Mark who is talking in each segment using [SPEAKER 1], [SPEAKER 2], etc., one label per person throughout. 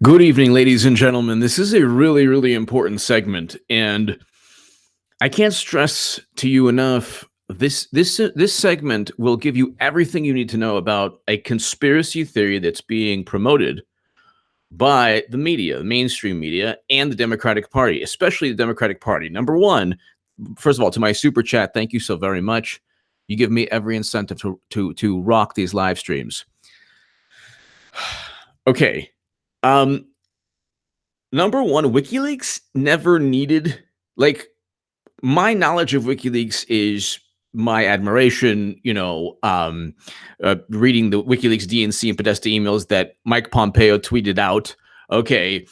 [SPEAKER 1] Good evening, ladies and gentlemen. This is a really, really important segment, and I can't stress to you enough. This segment will give you everything you need to know about a conspiracy theory that's being promoted by the media, the mainstream media, and the Democratic Party, especially the Democratic Party. Number one, first of all, to my super chat, thank you so very much. You give me every incentive to rock these live streams. Okay. Number one, WikiLeaks never needed, like, my knowledge of WikiLeaks is my admiration, reading the WikiLeaks DNC and Podesta emails that Mike Pompeo tweeted out. Okay.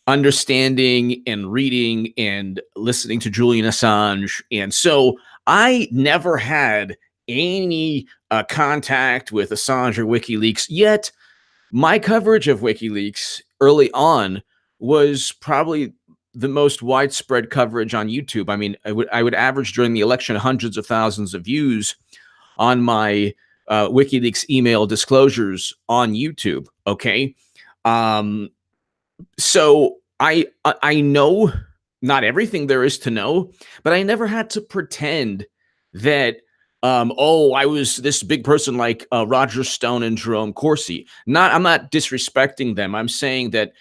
[SPEAKER 1] Understanding and reading and listening to Julian Assange. And so I never had any contact with Assange or WikiLeaks, yet my coverage of WikiLeaks early on was probably the most widespread coverage on YouTube. I mean, I would average during the election hundreds of thousands of views on my WikiLeaks email disclosures on YouTube. Okay, so I know not everything there is to know, but I never had to pretend that I was this big person like Roger Stone and Jerome Corsi. I'm not disrespecting them. I'm saying that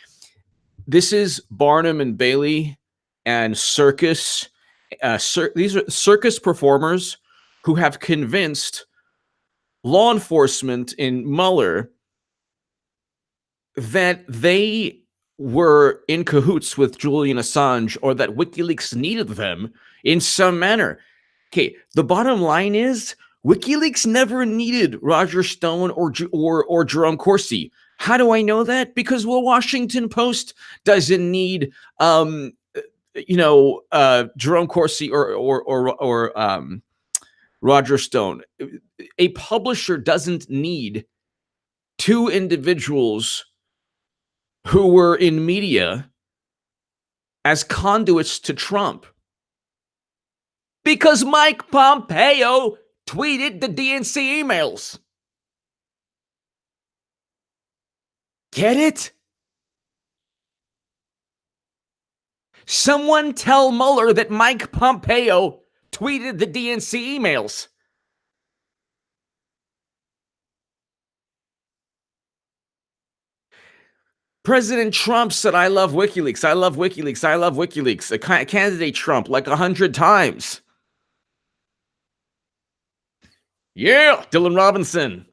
[SPEAKER 1] this is Barnum and Bailey and circus. These are circus performers who have convinced law enforcement in Mueller that they were in cahoots with Julian Assange, or that WikiLeaks needed them in some manner. Okay, the bottom line is WikiLeaks never needed Roger Stone or Jerome Corsi. How do I know that? Because the Washington Post doesn't need Jerome Corsi or Roger Stone. A publisher doesn't need two individuals who were in media as conduits to Trump. Because Mike Pompeo tweeted the DNC emails. Get it? Someone tell Mueller that Mike Pompeo tweeted the DNC emails. President Trump said, I love WikiLeaks, I love WikiLeaks, I love WikiLeaks. A candidate Trump like 100 times. Yeah, Dylan Robinson.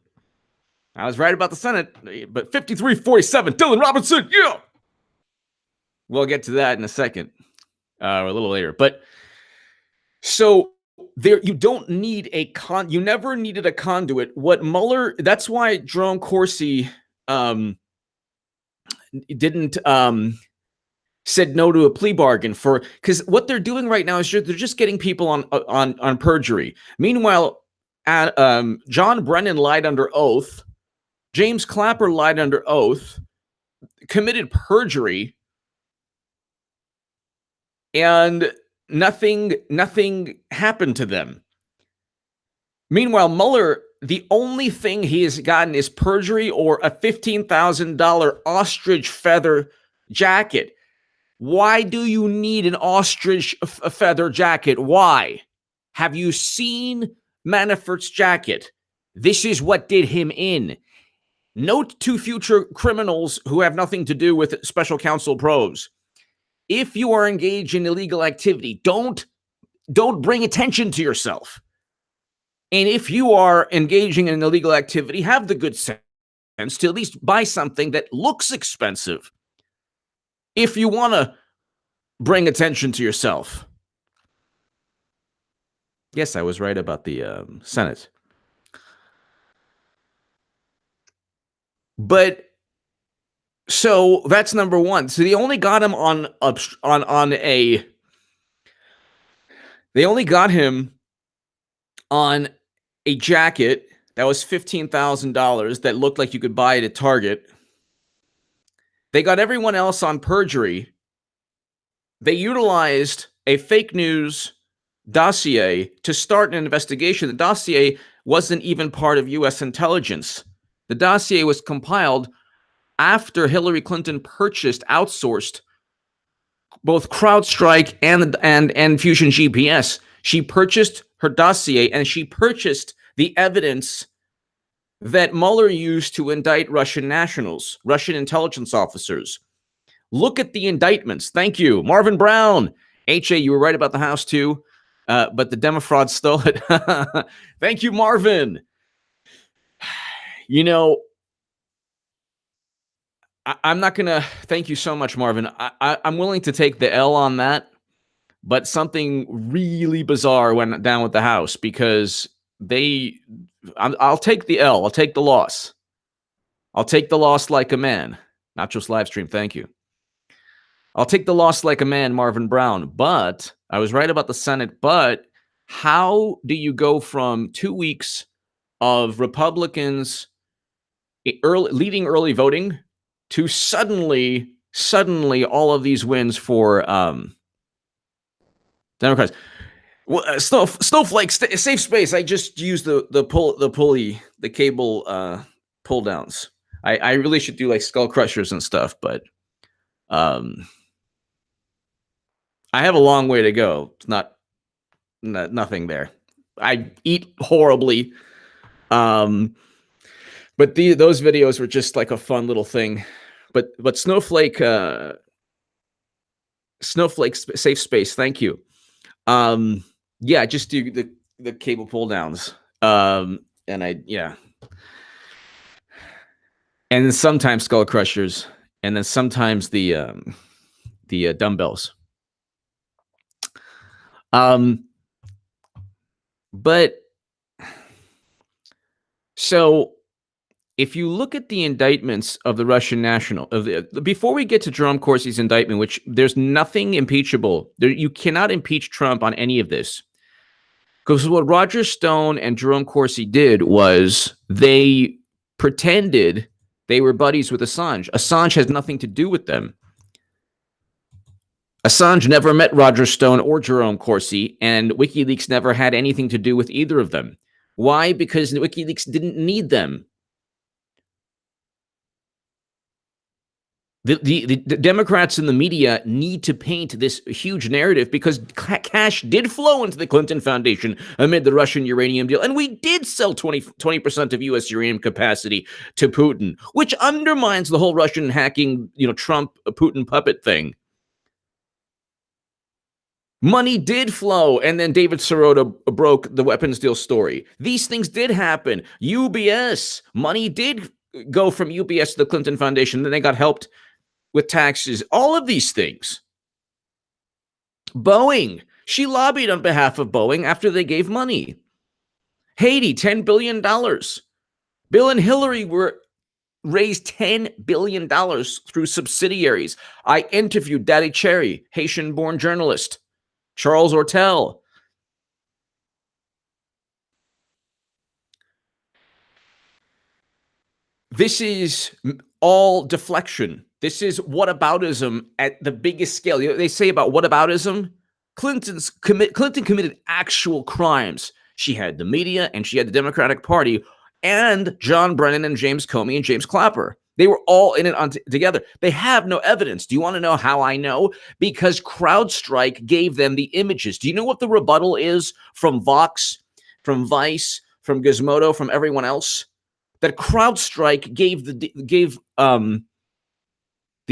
[SPEAKER 1] I was right about the Senate, but 53-47, Dylan Robinson, yeah. We'll get to that in a second, or a little later. But so there, you don't need you never needed a conduit. What Mueller, that's why Jerome Corsi didn't said no to a plea bargain because what they're doing right now is they're just getting people on perjury. Meanwhile, John Brennan lied under oath. James Clapper lied under oath, committed perjury, and nothing happened to them. Meanwhile, Mueller, the only thing he has gotten is perjury or a $15,000 ostrich feather jacket. Why do you need an ostrich feather jacket? Why? Have you seen Manafort's jacket? This is what did him in. Note to future criminals who have nothing to do with special counsel probes. If you are engaged in illegal activity, don't bring attention to yourself. And if you are engaging in illegal activity, have the good sense to at least buy something that looks expensive if you want to bring attention to yourself. Yes, I was right about the Senate. But so that's number one. So they only got him on a jacket that was $15,000 that looked like you could buy it at Target. They got everyone else on perjury. They utilized a fake news dossier to start an investigation. The dossier wasn't even part of U.S. intelligence. The dossier was compiled after Hillary Clinton outsourced both CrowdStrike and Fusion GPS. She purchased her dossier, and she purchased the evidence that Mueller used to indict Russian nationals, Russian intelligence officers. Look at the indictments. Thank you, Marvin Brown. HA, you were right about the House too, but the Demofraud stole it. Thank you, Marvin. You know, I'm not going to thank you so much, Marvin. I'm willing to take the L on that, but something really bizarre went down with the House because I'll take the L. I'll take the loss. I'll take the loss like a man. Not just live stream. Thank you. I'll take the loss like a man, Marvin Brown. But I was right about the Senate. But how do you go from 2 weeks of Republicans leading early voting to suddenly all of these wins for Democrats? Well, Snowflake, safe space. I just used the cable pull downs. I really should do like skull crushers and stuff, but I have a long way to go. It's nothing there. I eat horribly. But those videos were just like a fun little thing. But Snowflake safe space. Thank you. Yeah, just do the cable pull downs. And then sometimes skull crushers, and then sometimes the dumbbells. But so if you look at the indictments of the Russian national, before we get to Jerome Corsi's indictment, which there's nothing impeachable, you cannot impeach Trump on any of this. Because what Roger Stone and Jerome Corsi did was they pretended they were buddies with Assange. Assange has nothing to do with them. Assange never met Roger Stone or Jerome Corsi, and WikiLeaks never had anything to do with either of them. Why? Because WikiLeaks didn't need them. The Democrats and the media need to paint this huge narrative because cash did flow into the Clinton Foundation amid the Russian uranium deal. And we did sell 20% of U.S. uranium capacity to Putin, which undermines the whole Russian hacking, Trump, Putin puppet thing. Money did flow, and then David Sirota broke the weapons deal story. These things did happen. UBS, money did go from UBS to the Clinton Foundation. Then they got helped with taxes, all of these things. Boeing, she lobbied on behalf of Boeing after they gave money. Haiti, $10 billion. Bill and Hillary raised $10 billion through subsidiaries. I interviewed Daddy Cherry, Haitian-born journalist, Charles Ortel. This is all deflection. This is whataboutism at the biggest scale. They say about whataboutism, Clinton committed actual crimes. She had the media, and she had the Democratic Party, and John Brennan and James Comey and James Clapper. They were all in it together. They have no evidence. Do you want to know how I know? Because CrowdStrike gave them the images. Do you know what the rebuttal is from Vox, from Vice, from Gizmodo, from everyone else? That CrowdStrike gave the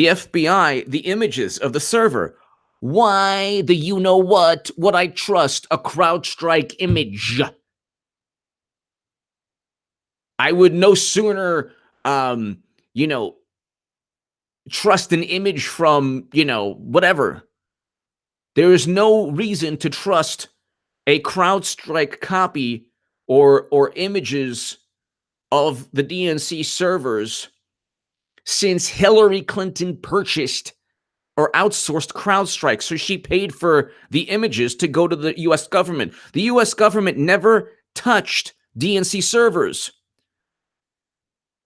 [SPEAKER 1] FBI the images of the server. Why the you-know-what would I trust a CrowdStrike image? I would no sooner, trust an image from, whatever. There is no reason to trust a CrowdStrike copy or images of the DNC servers since Hillary Clinton purchased or outsourced CrowdStrike. So she paid for the images to go to the U.S. government. The U.S. government never touched DNC servers.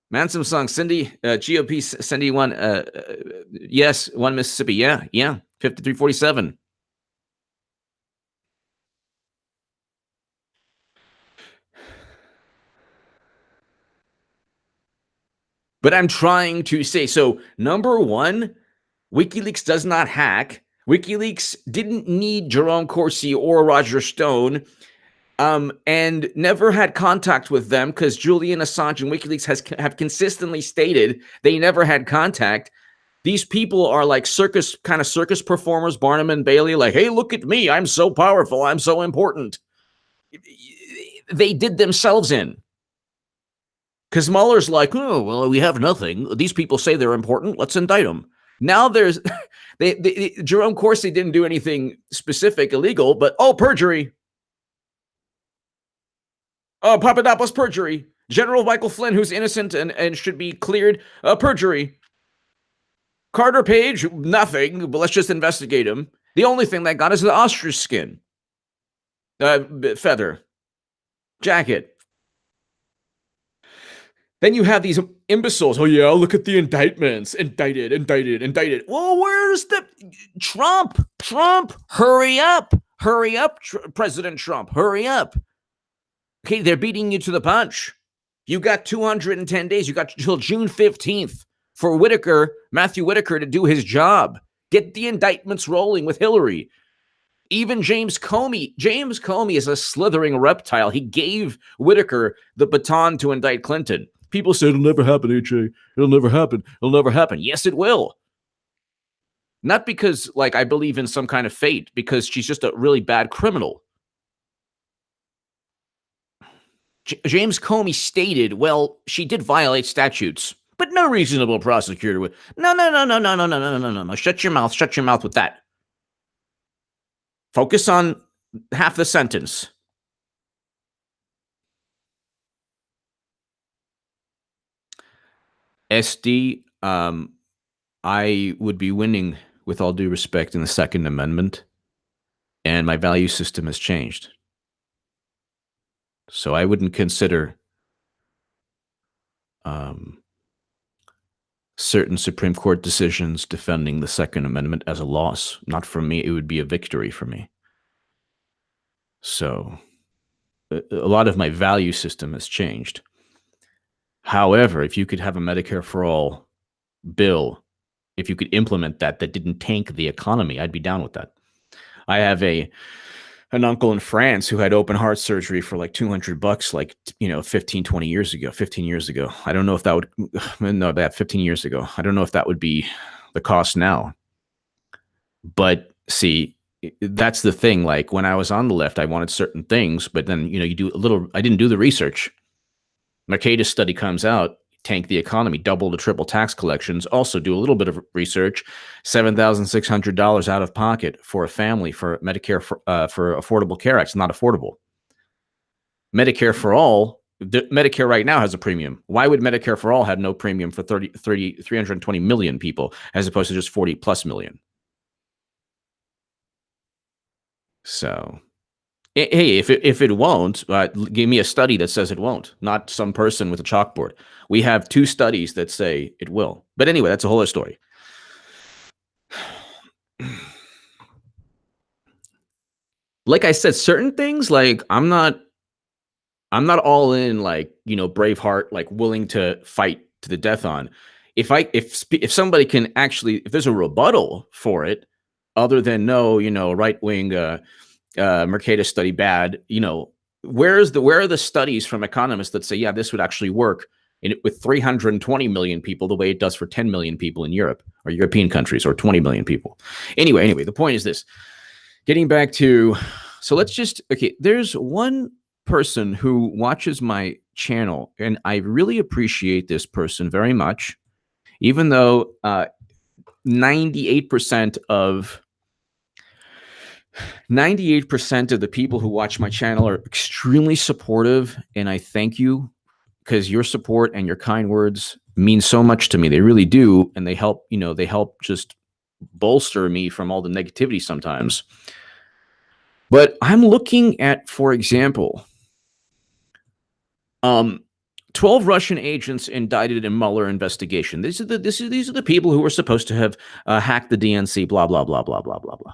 [SPEAKER 1] Manson song, Cindy, GOP, Cindy one, yes, one Mississippi. Yeah, 5347. But I'm trying to say, so number one, WikiLeaks does not hack. WikiLeaks didn't need Jerome Corsi or Roger Stone, and never had contact with them because Julian Assange and WikiLeaks have consistently stated they never had contact. These people are like circus performers, Barnum and Bailey, like, hey, look at me. I'm so powerful. I'm so important. They did themselves in. Because Mueller's like, oh, well, we have nothing. These people say they're important. Let's indict them. Now there's Jerome Corsi didn't do anything specific illegal, but perjury. Oh, Papadopoulos, perjury. General Michael Flynn, who's innocent and should be cleared, perjury. Carter Page, nothing, but let's just investigate him. The only thing that got is the ostrich skin. Feather. Jacket. Then you have these imbeciles. Oh, yeah, look at the indictments. Indicted. Well, where's the Trump? Hurry up. President Trump. Hurry up. Okay, they're beating you to the punch. You got 210 days. You got till June 15th for Matthew Whitaker, to do his job. Get the indictments rolling with Hillary. Even James Comey is a slithering reptile. He gave Whitaker the baton to indict Clinton. People say it'll never happen, AJ. It'll never happen. Yes, it will. Not because, I believe in some kind of fate, because she's just a really bad criminal. James Comey stated, well, she did violate statutes, but no reasonable prosecutor would. No. Shut your mouth with that. Focus on half the sentence. SD, I would be winning, with all due respect, in the Second Amendment, and my value system has changed. So I wouldn't consider certain Supreme Court decisions defending the Second Amendment as a loss. Not for me. It would be a victory for me. So a lot of my value system has changed. However, if you could have a Medicare for All bill, if you could implement that didn't tank the economy, I'd be down with that. I have an uncle in France who had open heart surgery for like $200, 15 years ago. I don't know if that would, no, that 15 years ago. I don't know if that would be the cost now. But see, that's the thing. Like when I was on the left, I wanted certain things, but then, I didn't do the research. Mercatus study comes out, tank the economy, double to triple tax collections. Also do a little bit of research, $7,600 out of pocket for a family for Medicare for Affordable Care Act. It's not affordable. Medicare for All, Medicare right now has a premium. Why would Medicare for All have no premium for 320 million people as opposed to just 40 plus million? So, hey, if it won't, give me a study that says it won't, not some person with a chalkboard. We have 2 studies that say it will. But anyway, that's a whole other story. Like I said, certain things, like I'm not all in, Braveheart, willing to fight to the death on. If somebody can actually, if there's a rebuttal for it, other than right wing Mercatus study bad, where are the studies from economists that say, yeah, this would actually work with 320 million people the way it does for 10 million people in Europe or European countries or 20 million people. Anyway, the point is this. Getting back to, so let's just, okay, there's one person who watches my channel, and I really appreciate this person very much, even though 98% of the people who watch my channel are extremely supportive, and I thank you because your support and your kind words mean so much to me. They really do, and they help just bolster me from all the negativity sometimes. But I'm looking at, for example, 12 Russian agents indicted in Mueller investigation. These are the people who were supposed to have hacked the DNC, blah, blah, blah, blah, blah, blah, blah.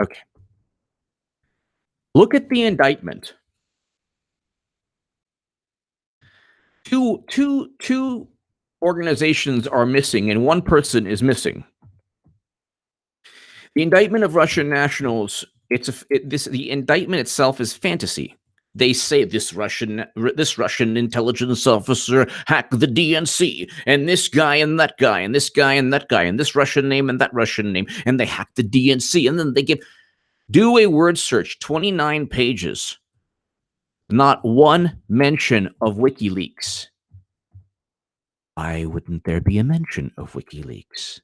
[SPEAKER 1] Okay. Look at the indictment. Two organizations are missing, and one person is missing. The indictment of Russian nationals, the indictment itself is fantasy. They say this Russian intelligence officer hacked the DNC, and this guy and that guy, and this guy and that guy, and this Russian name and that Russian name, and they hacked the DNC, and then they do a word search, 29 pages. Not one mention of WikiLeaks. Why wouldn't there be a mention of WikiLeaks?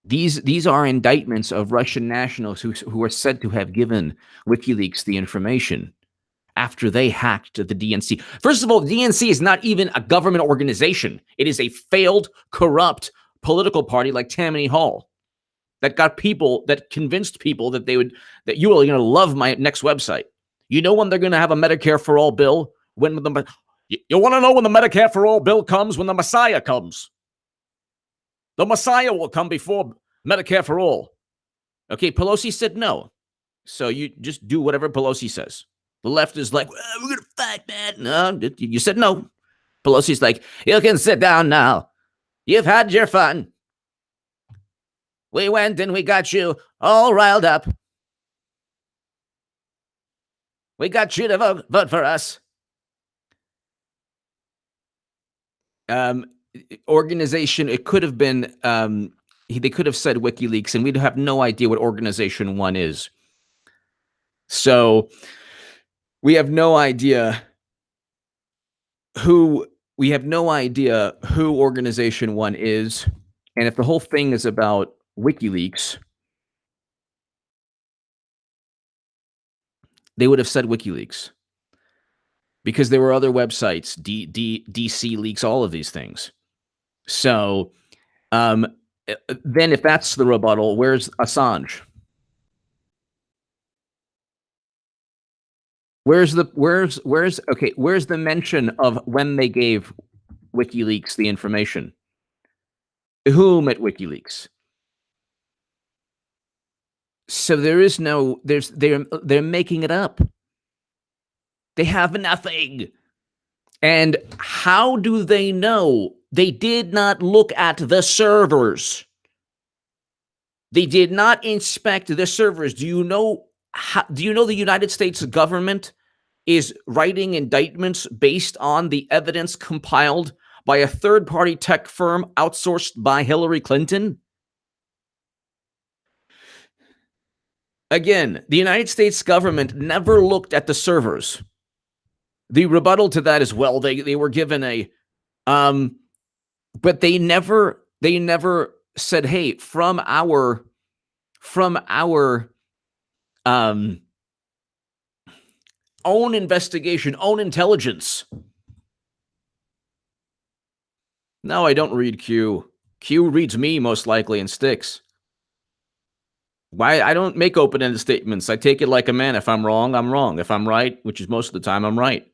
[SPEAKER 1] These are indictments of Russian nationals who are said to have given WikiLeaks the information after they hacked the DNC. First of all, the DNC is not even a government organization. It is a failed, corrupt political party like Tammany Hall that convinced people that you are going to love my next website. You know when they're going to have a Medicare for all bill? You want to know when the Medicare for all bill comes? When the Messiah comes. The Messiah will come before Medicare for all. Okay, Pelosi said no. So you just do whatever Pelosi says. The left is like, well, we're going to fight, man. No, you said no. Pelosi's like, you can sit down now. You've had your fun. We went and we got you all riled up. We got you to vote for us. Organization, it could have been, they could have said WikiLeaks, and we'd have no idea what Organization 1 is. So we have no idea who Organization 1 is. And if the whole thing is about WikiLeaks, they would have said WikiLeaks. Because there were other websites, DC Leaks, all of these things. So then if that's the rebuttal, where's Assange? Where's the mention of when they gave WikiLeaks the information? To whom at WikiLeaks? So there is no, they're making it up. They have nothing. And how do they know? They did not look at the servers. They did not inspect the servers. Do you know the United States government is writing indictments based on the evidence compiled by a third-party tech firm outsourced by Hillary Clinton? Again, the United States government never looked at the servers. The rebuttal to that is, well, they were given a, but they never said, hey, from our own investigation, own intelligence. No, I don't read Q. Q reads me most likely and sticks. Why? I don't make open-ended statements. I take it like a man. If I'm wrong, I'm wrong. If I'm right, which is most of the time, I'm right.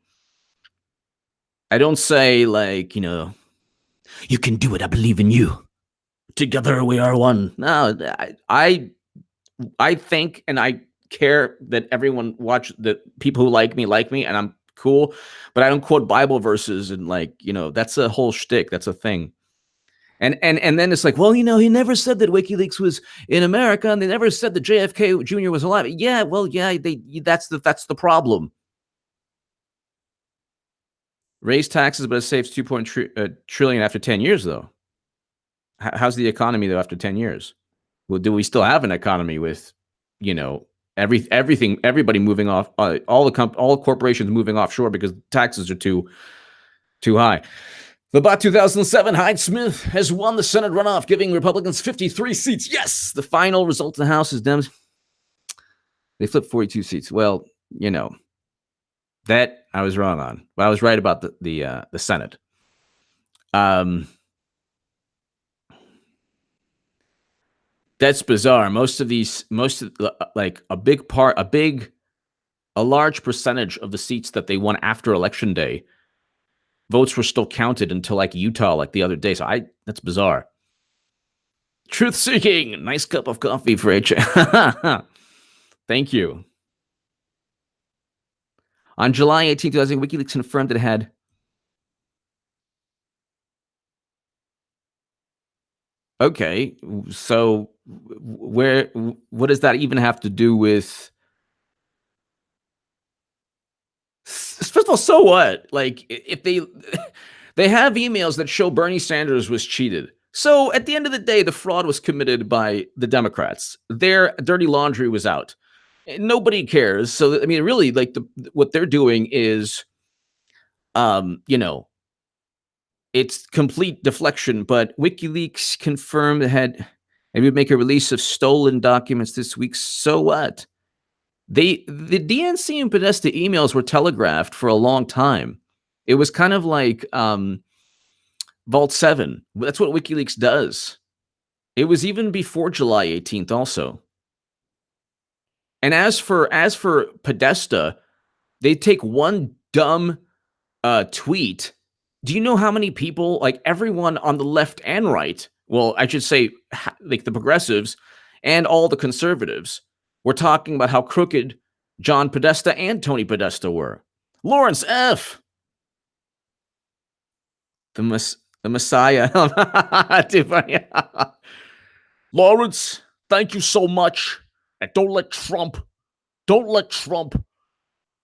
[SPEAKER 1] I don't say like, you can do it. I believe in you. Together we are one. No, I think and I care that everyone that people who like me, and I'm cool, but I don't quote Bible verses and that's a whole shtick. That's a thing. And then it's like, well, he never said that WikiLeaks was in America, and they never said that JFK Jr. was alive. Yeah, well, yeah, that's the problem. Raise taxes, but it saves $2.3 trillion after 10 years, though. How's the economy, though, after 10 years? Well, do we still have an economy with, everybody moving off, all corporations moving offshore because taxes are too high? The bot 2007, Hyde Smith has won the Senate runoff, giving Republicans 53 seats. Yes, the final result in the House is Dems. They flipped 42 seats. Well, that I was wrong on. But I was right about the Senate. That's bizarre. A large percentage of the seats that they won after Election Day, votes were still counted until Utah, the other day. So that's bizarre. Truth seeking. Nice cup of coffee for H. Thank you. On July 18, 2000, WikiLeaks confirmed it had Okay, so what does that even have to do with? First of all, so what? Like, if they they have emails that show Bernie Sanders was cheated. So at the end of the day, the fraud was committed by the Democrats. Their dirty laundry was out. Nobody cares. So I mean, really, like what they're doing is, you know, it's complete deflection. But WikiLeaks confirmed that they would make a release of stolen documents this week. So what? The DNC and Podesta emails were telegraphed for a long time. It was kind of like Vault 7. That's what WikiLeaks does. It was even before July 18th also. And as for Podesta, they take one dumb tweet. Do you know how many people, like everyone on the left and right, well, I should say like the progressives and all the conservatives were talking about how crooked John Podesta and Tony Podesta were. Lawrence F., the Messiah. Lawrence, thank you so much. And don't let Trump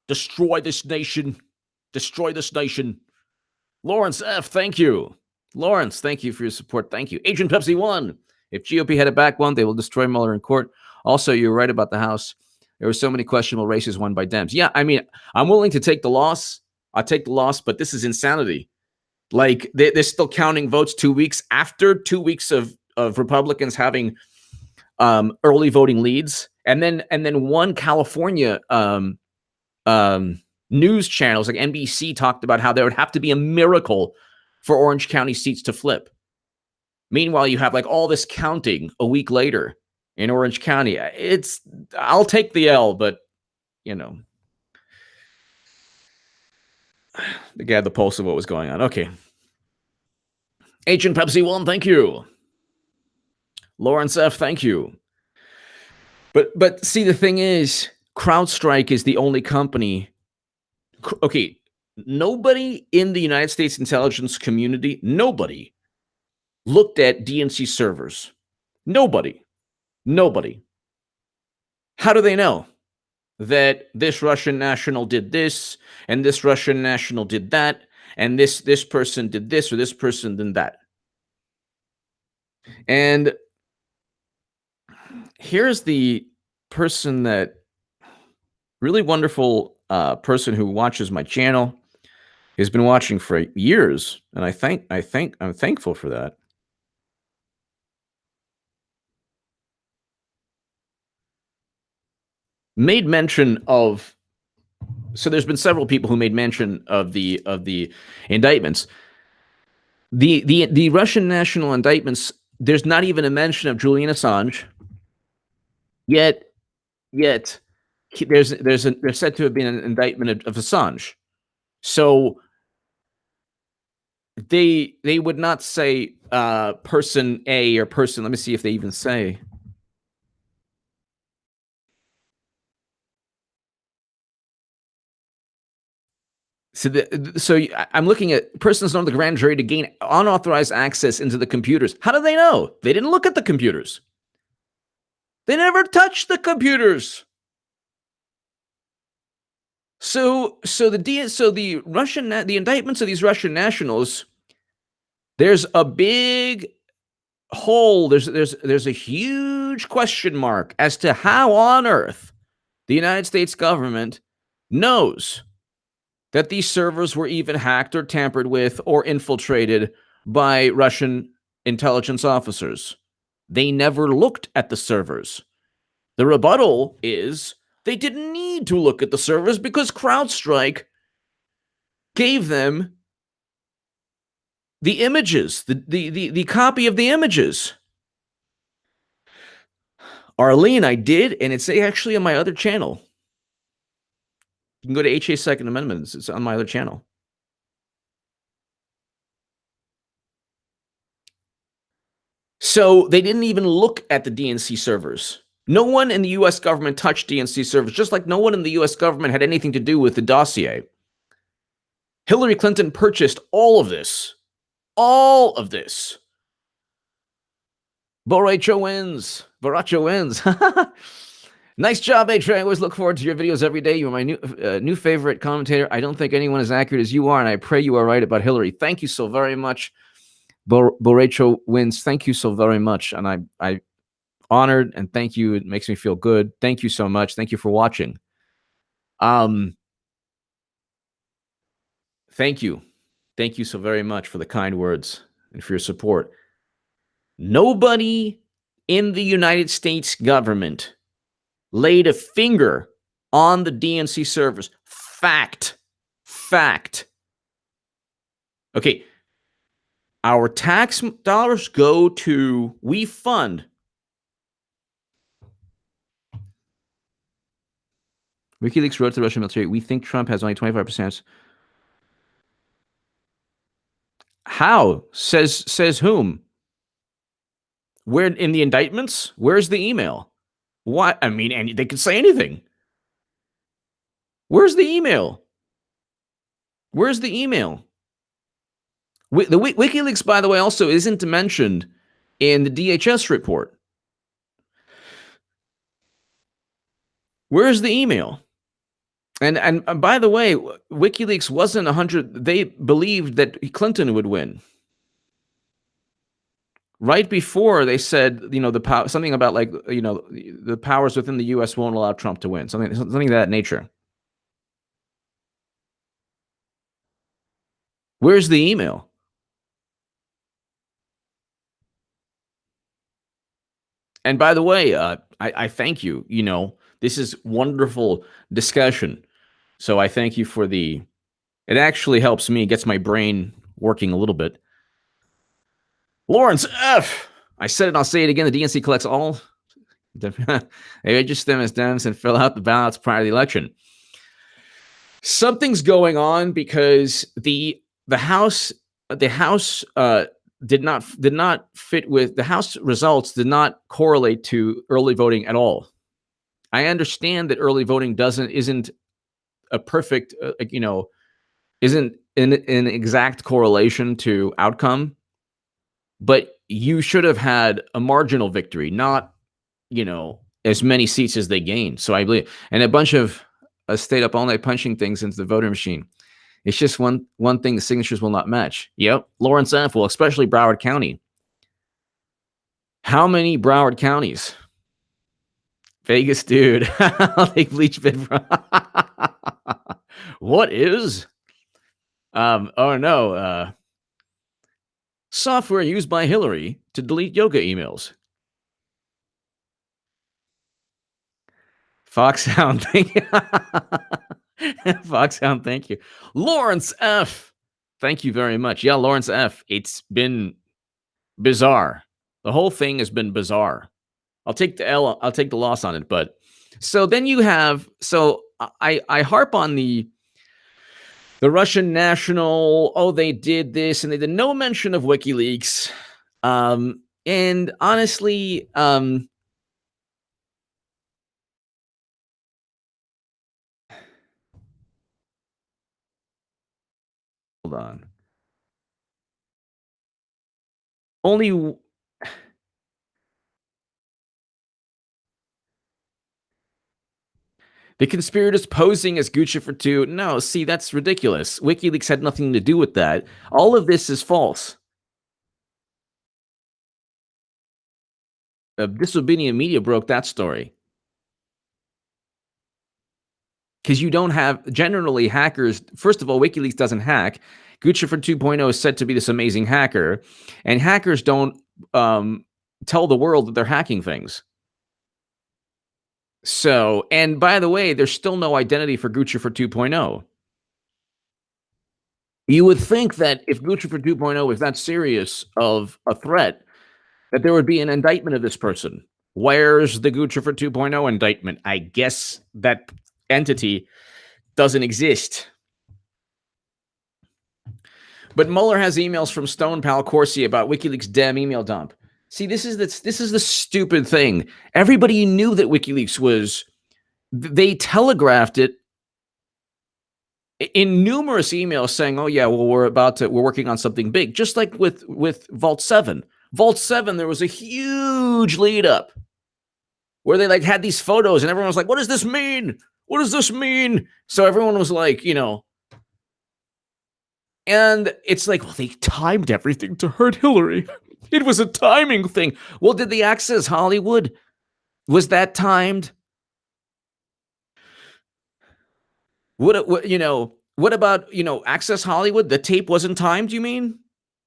[SPEAKER 1] destroy this nation. Destroy this nation. Lawrence F., thank you. Lawrence, thank you for your support. Thank you. Agent Pepsi 1. If GOP had a backbone, they will destroy Mueller in court. Also, you're right about the House. There were so many questionable races won by Dems. Yeah, I mean, I'm willing to take the loss. I'll take the loss, but this is insanity. Like, they're still counting votes 2 weeks after 2 weeks of Republicans having early voting leads. And then one California news channels like NBC talked about how there would have to be a miracle for Orange County seats to flip. Meanwhile, you have like all this counting a week later in Orange County. I'll take the L, but you know, the guy had the pulse of what was going on. Okay. Agent Pepsi 1, thank you. Lawrence F., thank you. But see, the thing is, CrowdStrike is the only company. Okay, nobody in the United States intelligence community, nobody looked at DNC servers. Nobody. How do they know that this Russian national did this and this Russian national did that and this person did this or this person did that? And here's the person that really wonderful person who watches my channel. He's been watching for years, and I'm thankful for that. Made mention of, so there's been several people who made mention of the indictments. The Russian national indictments, there's not even a mention of Julian Assange. Yet there's said to have been an indictment of Assange. So they would not say person A or person. Let me see if they even say. So I'm looking at persons known to the grand jury to gain unauthorized access into the computers. How do they know? They didn't look at the computers. They never touched the computers. So the indictments of these Russian nationals, there's a big hole. There's a huge question mark as to how on earth the United States government knows that these servers were even hacked or tampered with or infiltrated by Russian intelligence officers. They never looked at the servers. The rebuttal is they didn't need to look at the servers because CrowdStrike gave them the images, the copy of the images. Arlene, I did, and it's actually on my other channel. You can go to HA Second Amendment. It's on my other channel. So they didn't even look at the DNC servers. No one in the U.S. government touched DNC servers, just like no one in the U.S. government had anything to do with the dossier. Hillary Clinton purchased all of this. All of this. Borracho wins. Borracho wins. Nice job, A-Train. I always look forward to your videos every day. You're my new favorite commentator. I don't think anyone as accurate as you are, and I pray you are right about Hillary. Thank you so very much. Borracho wins. Thank you so very much. And I honored, and thank you. It makes me feel good. Thank you so much. Thank you for watching. Thank you. Thank you so very much for the kind words and for your support. Nobody in the United States government laid a finger on the DNC servers. Fact. Okay. Our tax dollars go to, we fund. WikiLeaks wrote to the Russian military, we think Trump has only 25%. How? Says whom? Where in the indictments? Where's the email? What? I mean, and they could say anything. Where's the email? Where's the email? The WikiLeaks, by the way, also isn't mentioned in the DHS report. Where's the email? And by the way, WikiLeaks wasn't 100. They believed that Clinton would win. Right before they said, something about like, the powers within the U.S. won't allow Trump to win. Something of that nature. Where's the email? And by the way, I thank you. This is wonderful discussion. So I thank you for it actually helps me, gets my brain working a little bit. Lawrence F. I said it, I'll say it again. The DNC collects all. They register them as Dems and fill out the ballots prior to the election. Something's going on because the House did not fit with the House results, did not correlate to early voting at all. I understand that early voting isn't a perfect, isn't an exact correlation to outcome, but you should have had a marginal victory, not, as many seats as they gained. So I believe, and a bunch of stayed up all night punching things into the voter machine. It's just one thing the signatures will not match. Yep, Lawrence F. Well, especially Broward County. How many Broward counties? Vegas, dude. They bleach bid from. What is? Oh no. Software used by Hillary to delete yoga emails. Foxhound, thank you. Foxhound, thank you. Lawrence F. Thank you very much. Yeah, Lawrence F. It's been bizarre. The whole thing has been bizarre. I'll take the L. I'll take the loss on it. But so then you have. So I harp on the Russian national. Oh, they did this, and they did no mention of WikiLeaks. And honestly, hold on. Only. The conspirators posing as Gucci for two. No, see, that's ridiculous. WikiLeaks had nothing to do with that. All of this is false. Disobedient media broke that story. Because you don't have, generally, hackers. First of all, WikiLeaks doesn't hack. Gucci for 2.0 is said to be this amazing hacker. And hackers don't tell the world that they're hacking things. So, and by the way, there's still no identity for Gucci for 2.0. You would think that if Gucci for 2.0 is that serious of a threat, that there would be an indictment of this person. Where's the Gucci for 2.0 indictment? I guess that entity doesn't exist. But Mueller has emails from Stone Pal Corsi about WikiLeaks Dem email dump. See, this is the stupid thing. Everybody knew that WikiLeaks was. They telegraphed it in numerous emails saying, "Oh yeah, well we're working on something big," just like with Vault 7. Vault 7, there was a huge lead up where they like had these photos and everyone was like, what does this mean? What does this mean? So everyone was like, and it's like, well, they timed everything to hurt Hillary. It was a timing thing. Well, did the Access Hollywood? Was that timed? What about, Access Hollywood? The tape wasn't timed, you mean?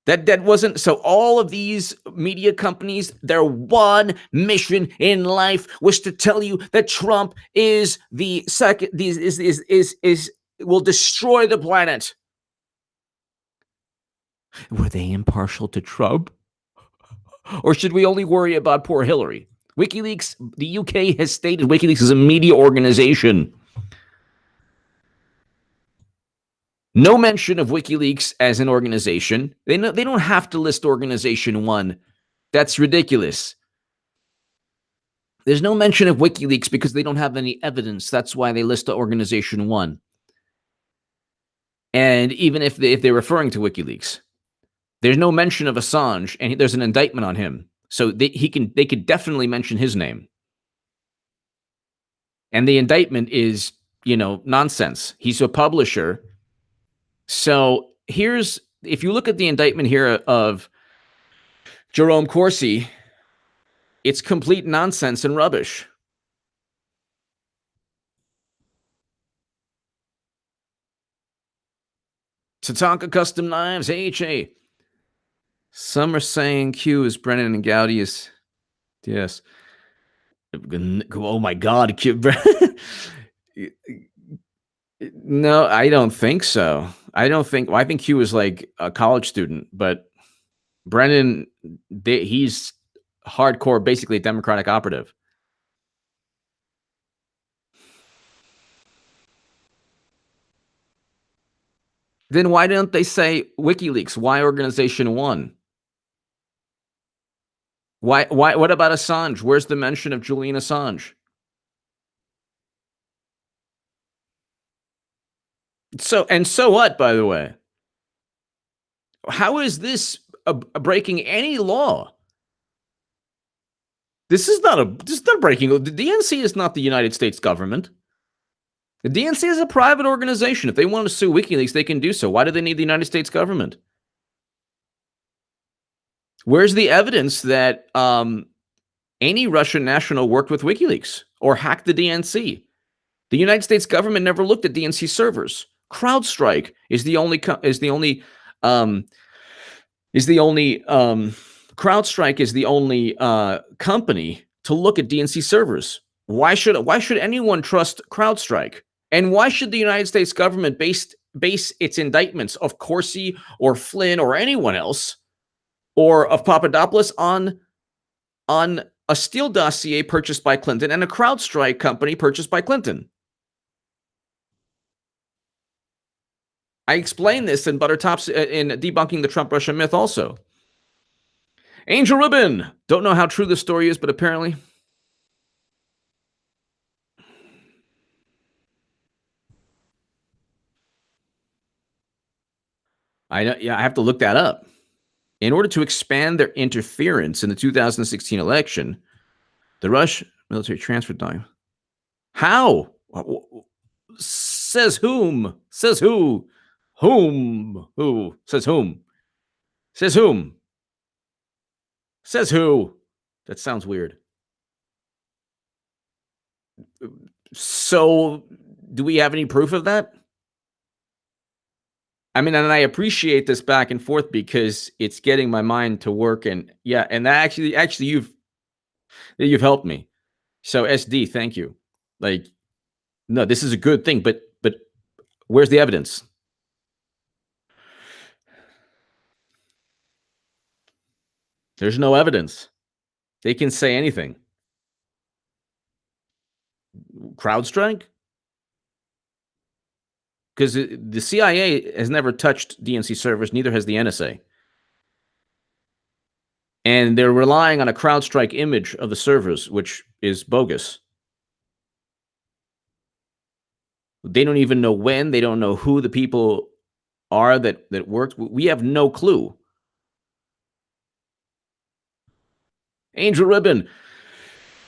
[SPEAKER 1] That wasn't so. All of these media companies, their one mission in life was to tell you that Trump is the second. Is will destroy the planet. Were they impartial to Trump, or should we only worry about poor Hillary? WikiLeaks, the UK has stated WikiLeaks is a media organization. No mention of WikiLeaks as an organization. They don't have to list Organization 1. That's ridiculous. There's no mention of WikiLeaks because they don't have any evidence. That's why they list Organization 1. And even if they're referring to WikiLeaks, there's no mention of Assange, and there's an indictment on him. So they could definitely mention his name. And the indictment is, nonsense. He's a publisher. So if you look at the indictment here of Jerome Corsi, it's complete nonsense and rubbish. Tatanka Custom Knives, AHA. Some are saying Q is Brennan and Gowdy is, yes. Oh my God, Q. No, I don't think so. I think Q is like a college student, but Brennan, he's hardcore, basically a Democratic operative. Then why don't they say WikiLeaks? Why Organization 1? Why? What about Assange? Where's the mention of Julian Assange? So what, by the way? How is this breaking any law? This is not breaking. The DNC is not the United States government. The DNC is a private organization. If they want to sue WikiLeaks, they can do so. Why do they need the United States government? Where's the evidence that any Russian national worked with WikiLeaks or hacked the DNC? The United States government never looked at DNC servers. CrowdStrike is the only CrowdStrike is the only company to look at DNC servers. Why should anyone trust CrowdStrike? And why should the United States government base its indictments of Corsi or Flynn or anyone else or of Papadopoulos on a Steele dossier purchased by Clinton and a CrowdStrike company purchased by Clinton? I explained this in Buttertops in Debunking the Trump-Russia Myth also. Angel Ribbon. Don't know how true this story is, but apparently. I have to look that up. In order to expand their interference in the 2016 election, the Russian military transfer time. How? Says whom? Says who? Whom? Who? Says whom? Says whom? Says who? That sounds weird. So, do we have any proof of that? I mean, and I appreciate this back and forth because it's getting my mind to work, and yeah, and that actually you've helped me. So SD, thank you. Like, no, this is a good thing, but where's the evidence? There's no evidence. They can say anything. CrowdStrike? Because the CIA has never touched DNC servers, neither has the NSA. And they're relying on a CrowdStrike image of the servers, which is bogus. They don't even know when. They don't know who the people are that worked. We have no clue. Angel Ribbon.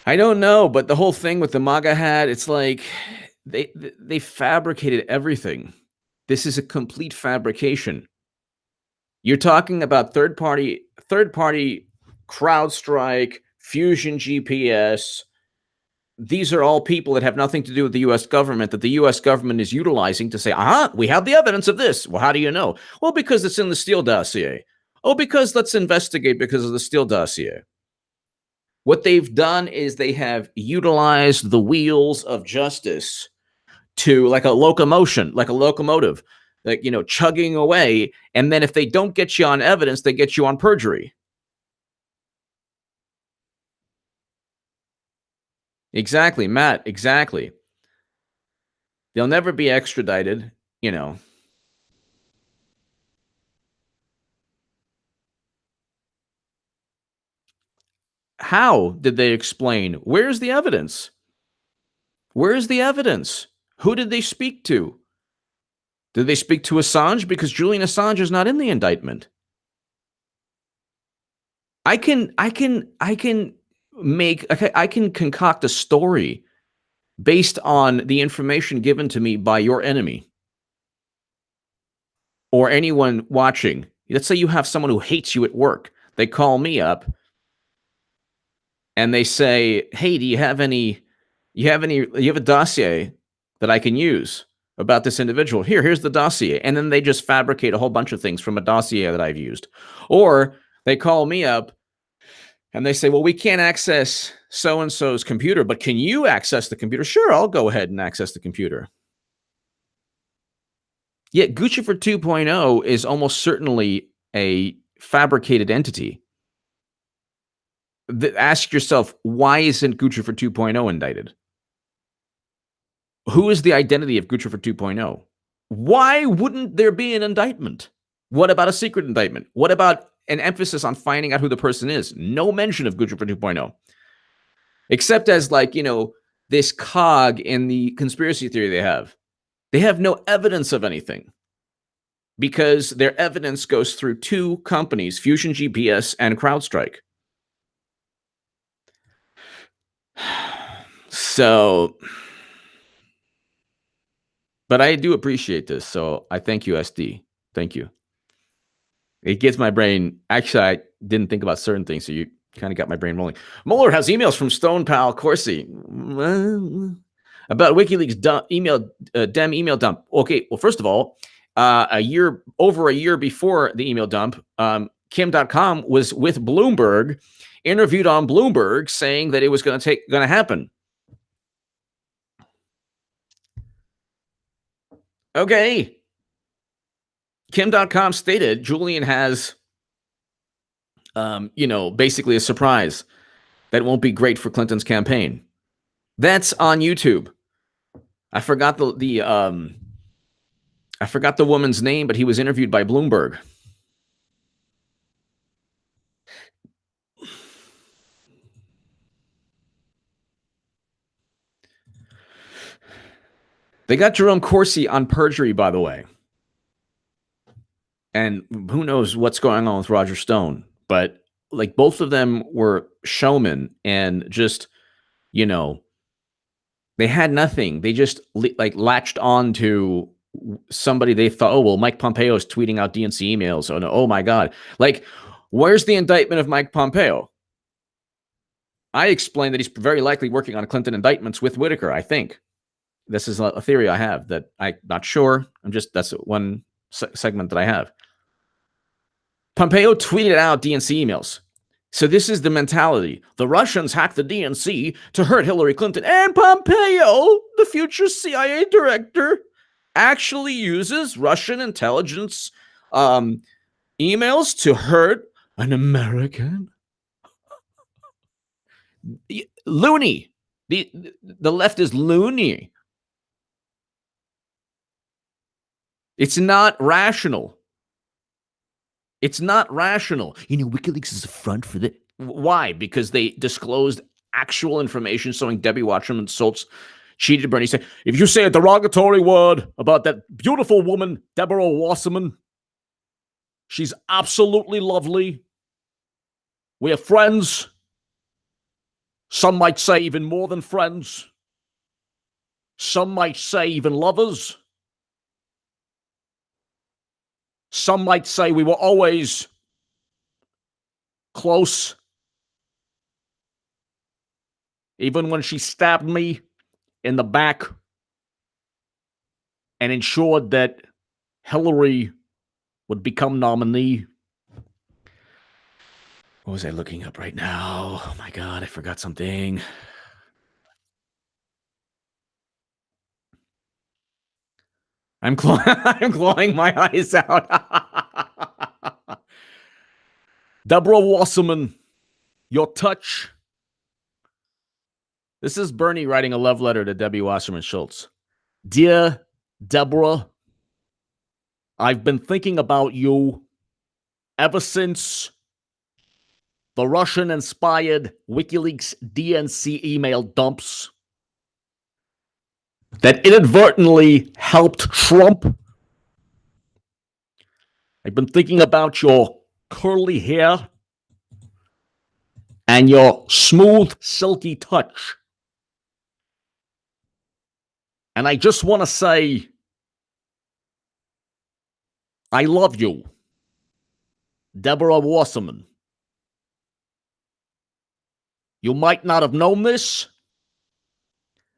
[SPEAKER 1] I don't know, but the whole thing with the MAGA hat, it's like they fabricated everything. This is a complete fabrication. You're talking about third party CrowdStrike, Fusion GPS. These are all people that have nothing to do with the U.S. government that the U.S. government is utilizing to say, we have the evidence of this. Well, how do you know? Well, because it's in the Steele dossier. Oh, because let's investigate because of the Steele dossier. What they've done is they have utilized the wheels of justice to like a locomotive, like, chugging away. And then if they don't get you on evidence, they get you on perjury. Exactly, Matt. Exactly. They'll never be extradited, How did they explain? Where's the evidence? Where's the evidence? Who did they speak to? Did they speak to Assange? Because Julian Assange is not in the indictment. I can concoct a story based on the information given to me by your enemy or anyone watching. Let's say you have someone who hates you at work. They call me up and they say, "Hey, do you have a dossier that I can use about this individual? Here's the dossier." And then they just fabricate a whole bunch of things from a dossier that I've used. Or they call me up and they say, "Well, we can't access so-and-so's computer, but can you access the computer?" Sure, I'll go ahead and access the computer. Yet Guccifer 2.0 is almost certainly a fabricated entity. Ask yourself, why isn't Guccifer 2.0 indicted? Who is the identity of Guccifer 2.0? Why wouldn't there be an indictment? What about a secret indictment? What about an emphasis on finding out who the person is? No mention of Guccifer 2.0. Except as this cog in the conspiracy theory they have. They have no evidence of anything because their evidence goes through two companies, Fusion GPS and CrowdStrike. So, but I do appreciate this. So I thank you, SD. Thank you. It gets my brain. Actually, I didn't think about certain things, so you kind of got my brain rolling. Mueller has emails from Stone Pal Corsi about WikiLeaks Dem email dump. Okay, well, first of all, over a year before the email dump, Kim.com was with Bloomberg, interviewed on Bloomberg, saying that it was going to happen. Okay. Kim.com stated Julian has, basically a surprise that won't be great for Clinton's campaign. That's on YouTube. I forgot the woman's name, but he was interviewed by Bloomberg. They got Jerome Corsi on perjury, by the way. And who knows what's going on with Roger Stone. But like both of them were showmen and just, they had nothing. They just latched on to somebody they thought, oh, well, Mike Pompeo is tweeting out DNC emails. Oh, no, oh my God. Like, where's the indictment of Mike Pompeo? I explained that he's very likely working on Clinton indictments with Whitaker, I think. This is a theory I have that I'm not sure. That's one segment that I have. Pompeo tweeted out DNC emails. So this is the mentality. The Russians hacked the DNC to hurt Hillary Clinton. And Pompeo, the future CIA director, actually uses Russian intelligence emails to hurt an American. Loony. The left is loony. It's not rational. It's not rational. WikiLeaks is a front for the... Why? Because they disclosed actual information showing Debbie Wasserman Schultz cheated Bernie. Say, if you say a derogatory word about that beautiful woman, Deborah Wasserman, she's absolutely lovely. We are friends. Some might say even more than friends. Some might say even lovers. Some might say we were always close. Even when she stabbed me in the back and ensured that Hillary would become nominee. What was I looking up right now? Oh my God, I forgot something. I'm clawing my eyes out. Deborah Wasserman, your touch. This is Bernie writing a love letter to Debbie Wasserman Schultz. Dear Deborah, I've been thinking about you ever since the Russian-inspired WikiLeaks DNC email dumps that inadvertently helped Trump. I've been thinking about your curly hair and your smooth, silky touch. And I just want to say, I love you, Deborah Wasserman. You might not have known this.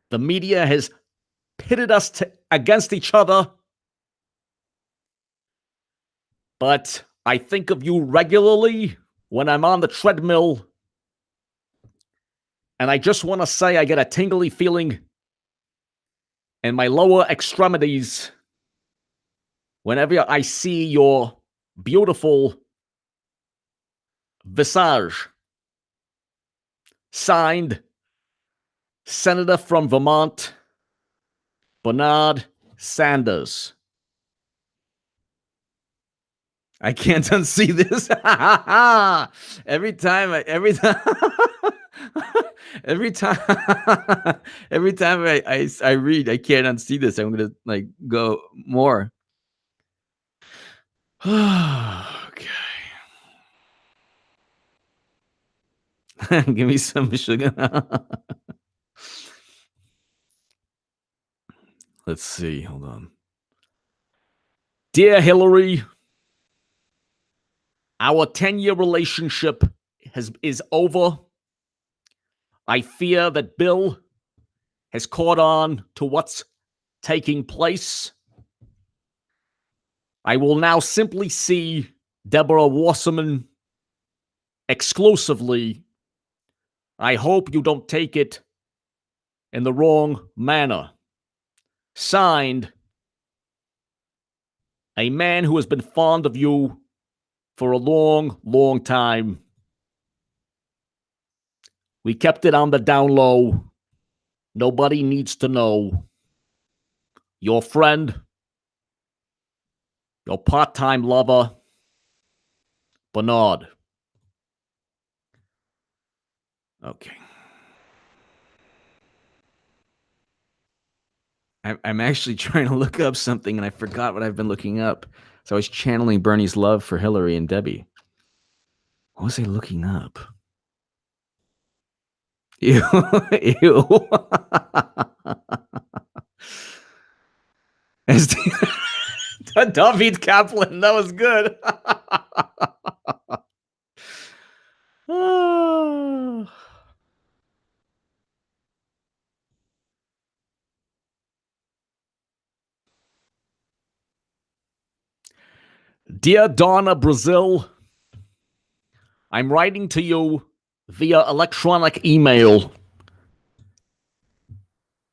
[SPEAKER 1] The media has pitted us against each other. But I think of you regularly when I'm on the treadmill. And I just want to say I get a tingly feeling in my lower extremities whenever I see your beautiful visage. Signed, Senator from Vermont, Bernard Sanders. I can't unsee this. every time I read, I can't unsee this. I'm gonna go more. Okay. Give me some sugar. Let's see. Hold on. Dear Hillary, our 10-year relationship is over. I fear that Bill has caught on to what's taking place. I will now simply see Deborah Wasserman exclusively. I hope you don't take it in the wrong manner. Signed, a man who has been fond of you for a long, long time. We kept it on the down low. Nobody needs to know. Your friend, your part-time lover, Bernard. Okay. I'm actually trying to look up something, and I forgot what I've been looking up. So I was channeling Bernie's love for Hillary and Debbie. What was I looking up? Ew. Ew. David Kaplan, that was good. Dear Donna Brazil, I'm writing to you via electronic email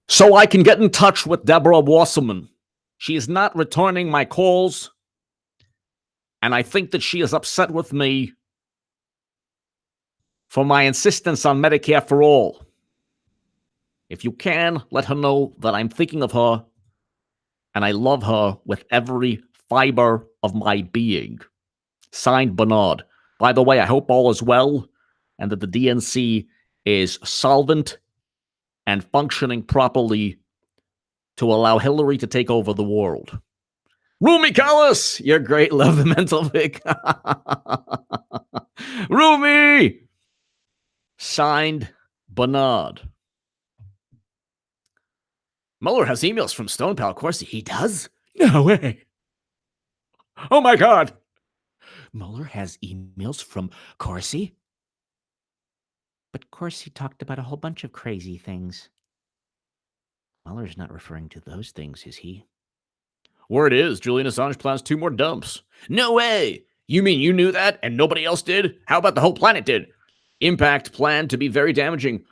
[SPEAKER 1] so I can get in touch with Deborah Wasserman. She is not returning my calls, and I think that she is upset with me for my insistence on Medicare for all. If you can, let her know that I'm thinking of her, and I love her with every fiber of my being. Signed, Bernard. By the way, I hope all is well, and that the DNC is solvent and functioning properly to allow Hillary to take over the world. Rumi Callis, you're great. Love the mental pic. Rumi! Signed, Bernard. Mueller has emails from Stone Pal Corsi. He does? No way. Oh my God. Mueller has emails from Corsi? But Corsi talked about a whole bunch of crazy things. Mueller's not referring to those things, is he? Word is, Julian Assange plans 2 more dumps. No way! You mean you knew that and nobody else did? How about the whole planet did? Impact planned to be very damaging.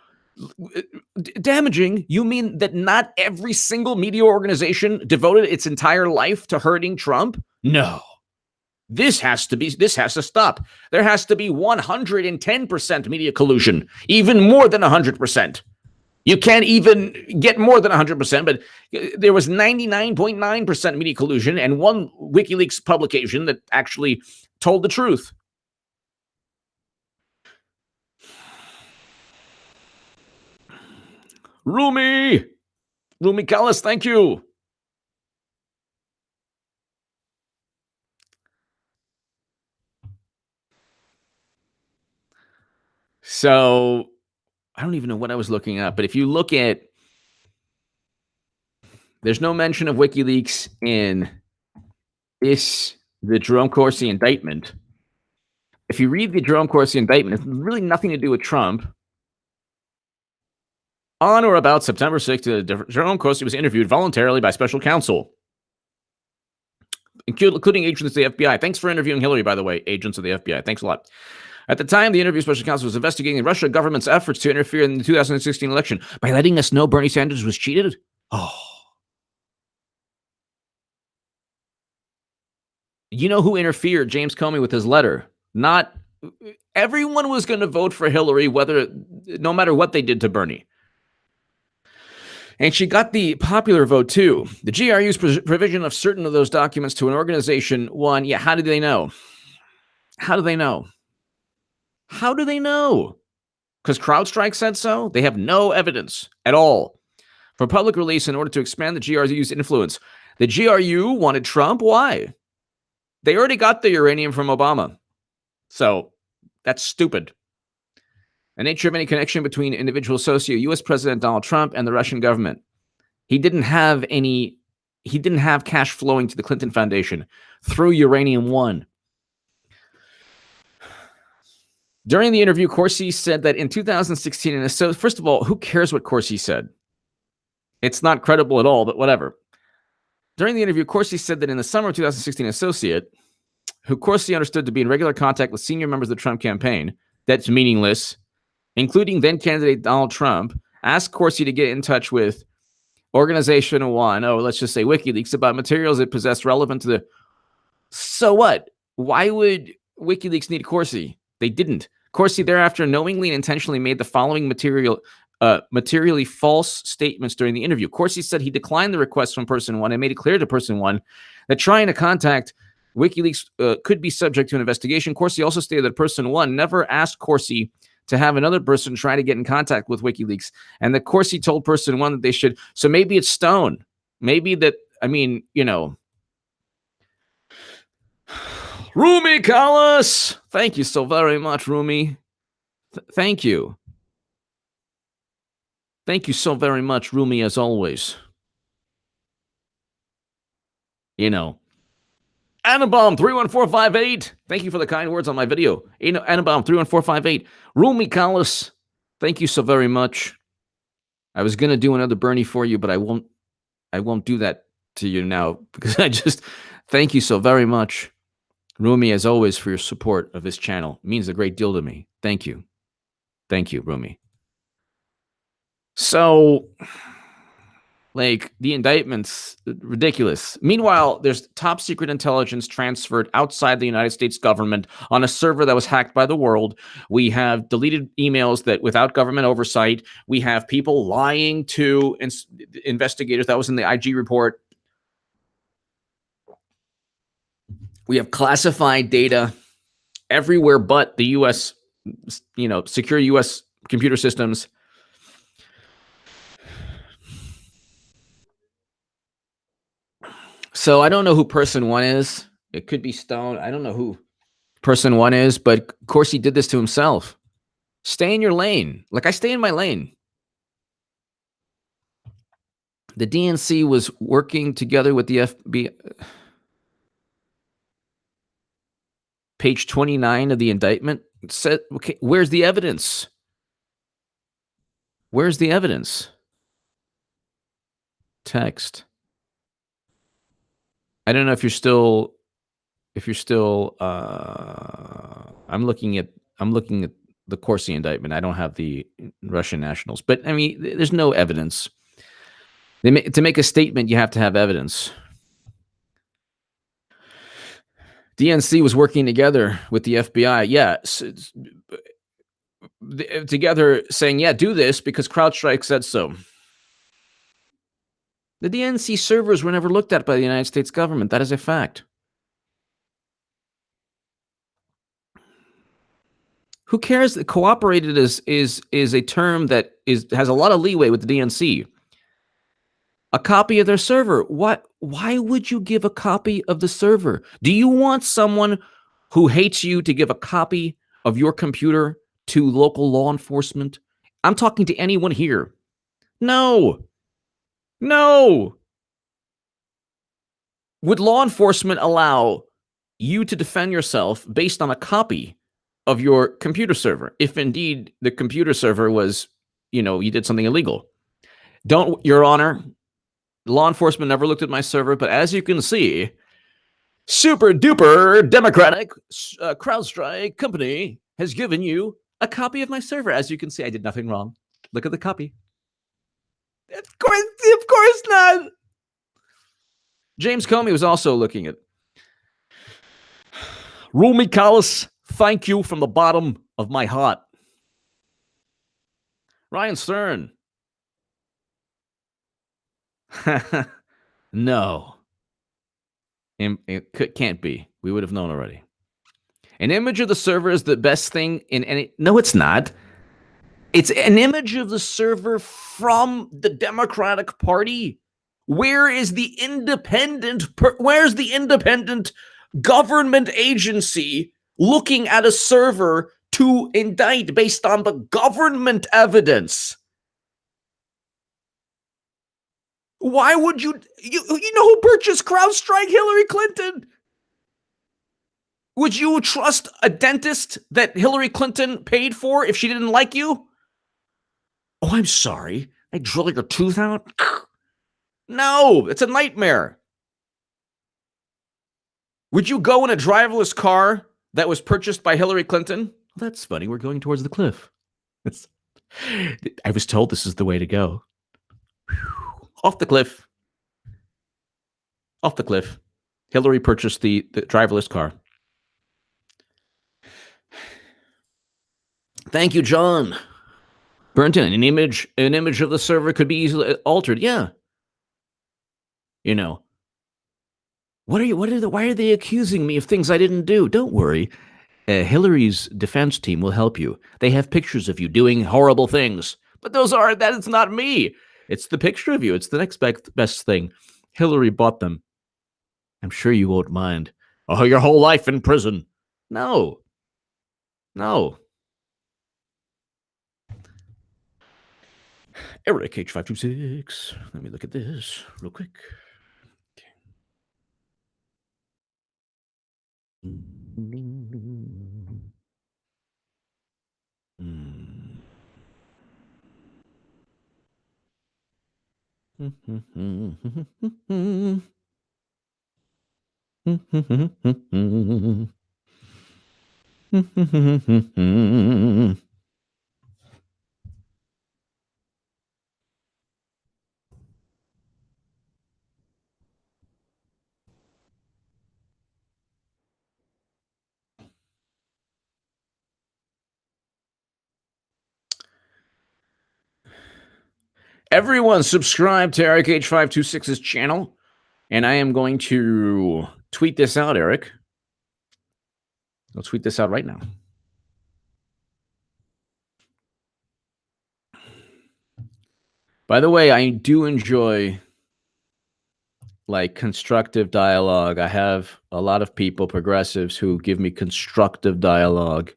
[SPEAKER 1] Damaging? You mean that not every single media organization devoted its entire life to hurting Trump? No. This has to stop. There has to be 110% media collusion, even more than 100%. You can't even get more than 100%, but there was 99.9% media collusion and one WikiLeaks publication that actually told the truth. Rumi Callis, thank you. So I don't even know what I was looking at, but if you look at, there's no mention of WikiLeaks in the Jerome Corsi indictment. If you read the Jerome Corsi indictment, it's really nothing to do with Trump. On or about September 6th, Jerome Corsi was interviewed voluntarily by special counsel, including agents of the FBI. Thanks for interviewing Hillary, by the way, agents of the FBI. Thanks a lot. At the time, the interview special counsel was investigating the Russian government's efforts to interfere in the 2016 election by letting us know Bernie Sanders was cheated. Oh. You know who interfered? James Comey with his letter. Not everyone was going to vote for Hillary, no matter what they did to Bernie. And she got the popular vote too. The GRU's provision of certain of those documents to an organization won. Yeah, how did they know? How do they know? How do they know? Because CrowdStrike said so? They have no evidence at all for public release in order to expand the GRU's influence. The GRU wanted Trump. Why? They already got the uranium from Obama. So that's stupid. The nature of any connection between individual associate U.S. President Donald Trump and the Russian government. He didn't have cash flowing to the Clinton Foundation through Uranium One. During the interview, Corsi said that in 2016, and so first of all, who cares what Corsi said? It's not credible at all, but whatever. During the interview, Corsi said that in the summer of 2016, an associate, who Corsi understood to be in regular contact with senior members of the Trump campaign, that's meaningless, including then-candidate Donald Trump, asked Corsi to get in touch with Organization One, let's just say WikiLeaks, about materials it possessed relevant to the... So what? Why would WikiLeaks need Corsi? They didn't. Corsi thereafter knowingly and intentionally made the following materially false statements during the interview. Corsi said he declined the request from Person One and made it clear to Person One that trying to contact WikiLeaks could be subject to an investigation. Corsi also stated that Person One never asked Corsi to have another person try to get in contact with WikiLeaks, and that Corsi told Person One that they should. So maybe it's Stone. Maybe that, Rumi Callis, thank you so very much, Rumi. Thank you. Thank you so very much, Rumi, as always. Annabomb 31458. Thank you for the kind words on my video. Annabomb 31458. Rumi Callis, thank you so very much. I was gonna do another Bernie for you, but I won't do that to you now because I just thank you so very much, Rumi, as always, for your support of this channel. It means a great deal to me. Thank you. Thank you, Rumi. So, the indictment's ridiculous. Meanwhile, there's top secret intelligence transferred outside the United States government on a server that was hacked by the world. We have deleted emails that without government oversight. We have people lying to investigators. That was in the IG report. We have classified data everywhere but the U.S., secure U.S. computer systems. So I don't know who Person One is. It could be Stone. I don't know who Person One is, but Corsi did this to himself. Stay in your lane. Like I stay in my lane. The DNC was working together with the FBI. Page 29 of the indictment said, okay, where's the evidence? Where's the evidence? Text. I don't know if you're still I'm looking at the Corsi indictment. I don't have the Russian nationals, but I mean, there's no evidence. To make a statement, you have to have evidence. DNC was working together with the FBI. Yeah, together saying, yeah, do this because CrowdStrike said so. The DNC servers were never looked at by the United States government. That is a fact. Who cares? Cooperated is a term that has a lot of leeway with the DNC. A copy of their server. What? Why would you give a copy of the server? Do you want someone who hates you to give a copy of your computer to local law enforcement? I'm talking to anyone here. No. Would law enforcement allow you to defend yourself based on a copy of your computer server, if indeed the computer server was, you did something illegal? Don't, Your Honor, law enforcement never looked at my server, but as you can see, super duper democratic CrowdStrike company has given you a copy of my server. As you can see, I did nothing wrong. Look at the copy. Of course not. James Comey was also looking at Rumi Callis. Thank you from the bottom of my heart. Ryan Stern. No. It can't be. We would have known already. An image of the server is the best thing in any... No, it's not. It's an image of the server from the Democratic Party. Where's the independent government agency looking at a server to indict based on the government evidence? Why would you know who purchased CrowdStrike? Hillary Clinton. Would you trust a dentist that Hillary Clinton paid for if she didn't like you? Oh, I'm sorry. I drilled your tooth out? No, it's a nightmare. Would you go in a driverless car that was purchased by Hillary Clinton? That's funny. We're going towards the cliff. I was told this is the way to go. Off the cliff. Off the cliff. Hillary purchased the driverless car. Thank you, John. Burnton, an image of the server could be easily altered. Yeah. Why are they accusing me of things I didn't do? Don't worry. Hillary's defense team will help you. They have pictures of you doing horrible things. But that is not me. It's the picture of you. It's the next best thing. Hillary bought them. I'm sure you won't mind. Oh, your whole life in prison. No. Eric H526. Let me look at this real quick. Everyone subscribe to Eric H526's channel, and I am going to tweet this out, Eric. I'll tweet this out right now. By the way, I do enjoy constructive dialogue. I have a lot of people, progressives, who give me constructive dialogue.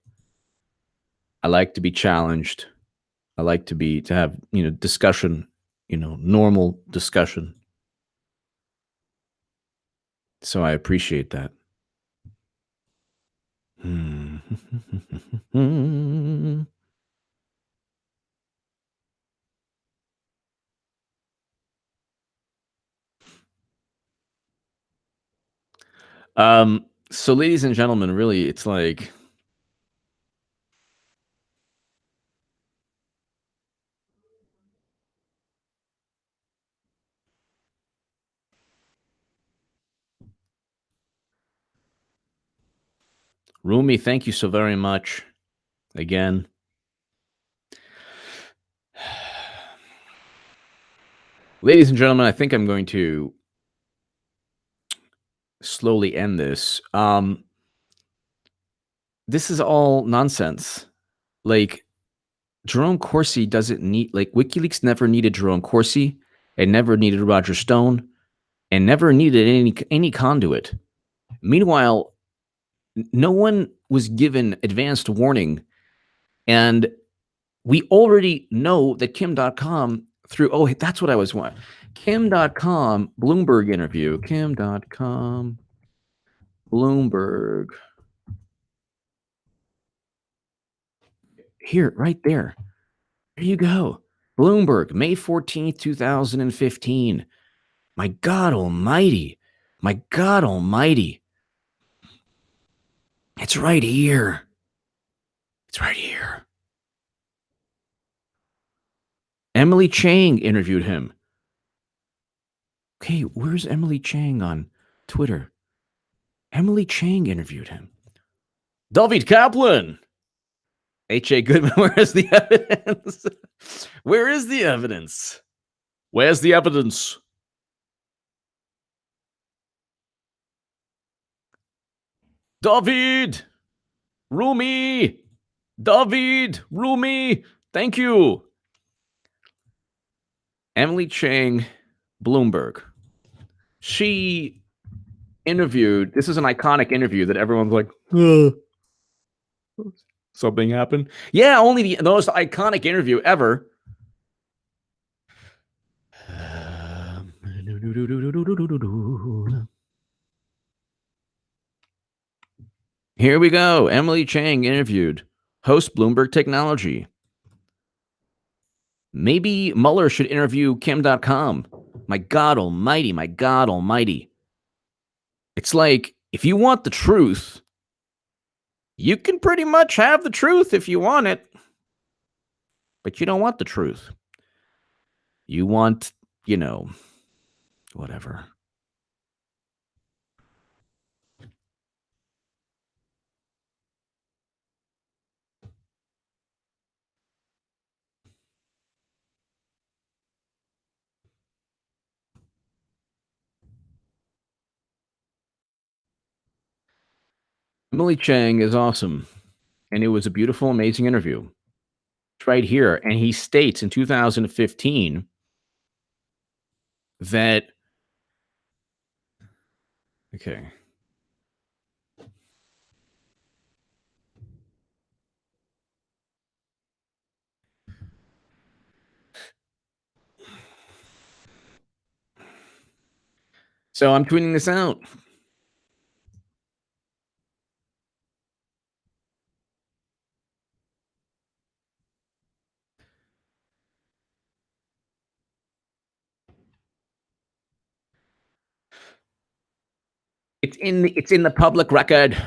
[SPEAKER 1] I like to be challenged. I like to have, discussion, normal discussion. So I appreciate that. So ladies and gentlemen, really, it's like Rumi, thank you so very much again. Ladies and gentlemen, I think I'm going to slowly end this. This is all nonsense. Like, Jerome Corsi doesn't need, like, WikiLeaks never needed Jerome Corsi, and never needed Roger Stone, and never needed any conduit. Meanwhile, no one was given advanced warning, and we already know that Kim.com that's what I was wanting. Kim.com, Bloomberg interview, Kim.com, Bloomberg. Here, right there. There you go. Bloomberg, May 14th, 2015. My God almighty. My God almighty. It's right here. It's right here. Emily Chang interviewed him. Okay, where's Emily Chang on Twitter? Emily Chang interviewed him. David Kaplan. H.A. Goodman, where's the evidence? Where is the evidence? Where's the evidence? David! Rumi! David! Rumi! Thank you. Emily Chang, Bloomberg. She interviewed, this is an iconic interview that everyone's like, something happened. Yeah, only the most iconic interview ever. Here we go. Emily Chang interviewed. Host Bloomberg Technology. Maybe Mueller should interview Kim.com. My God almighty, my God almighty. It's like, if you want the truth, you can pretty much have the truth if you want it. But you don't want the truth. You want, whatever. Emily Chang is awesome. And it was a beautiful, amazing interview. It's right here. And he states in 2015 that, okay. So I'm tweeting this out. It's in the public record.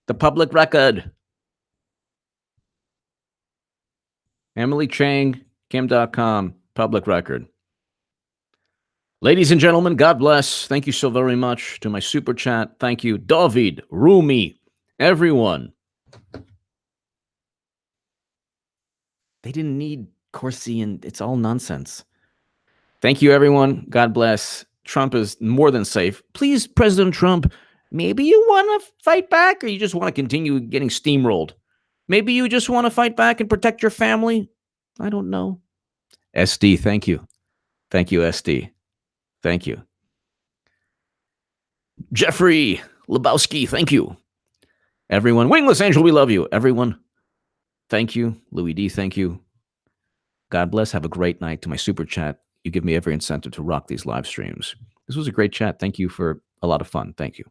[SPEAKER 1] The public record. Emily Chang, Kim.com, public record. Ladies and gentlemen, God bless. Thank you so very much to my super chat. Thank you, David, Rumi, everyone. They didn't need Corsi, and it's all nonsense. Thank you, everyone. God bless. Trump is more than safe. Please, President Trump, maybe you want to fight back, or you just want to continue getting steamrolled. Maybe you just want to fight back and protect your family. I don't know. SD, thank you. Thank you, SD. Thank you. Jeffrey Lebowski, thank you. Everyone. Wingless Angel, we love you. Everyone. thank you. Louis D, thank you. God bless. Have a great night. To my super chat, you give me every incentive to rock these live streams. This was a great chat. Thank you for a lot of fun. Thank you.